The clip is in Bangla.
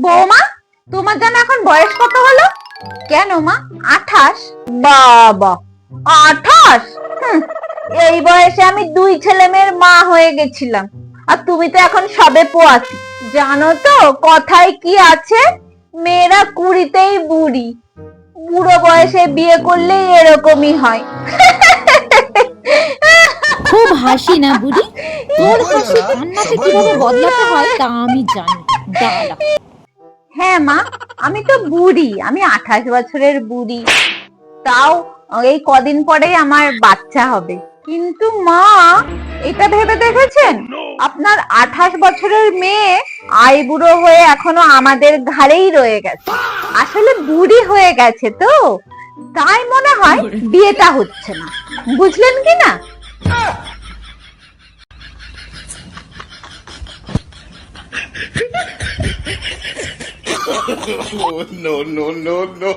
বৌমা, তোমার জানো এখন বয়স কত হলো? কেন মা, 28? বাবা, 28? এই বয়সে আমি 2 ছেলে মেয়ের মা হয়ে গেছিলাম, আর তুমি তো এখন সবে পোয়াতি। জানো তো কথায় কি আছে, মেয়েরা 20তেই বুড়ি। বুড়ো বয়সে বিয়ে করলেই এরকমই হয়। খুব হাসি না বুড়ি? তোর হাসি কান্নাতে কিভাবে বদলাতে হয় তা আমি জানি। দাঁড়া। হ্যাঁ মা, আমি তো বুড়ি, আমি 28 বছরের বুড়ি। তাও এই কদিন পরেই আমার বাচ্চা হবে। কিন্তু মা, এটা ভেবে দেখেছেন আপনার 28 বছরের মেয়ে আইবুড়ো হয়ে এখনো আমাদের ঘাড়েই রয়ে গেছে? আসলে বুড়ি হয়ে গেছে তো, তাই মনে হয় বিয়েটা হচ্ছে না। বুঝলেন কি না? No, no, no, no.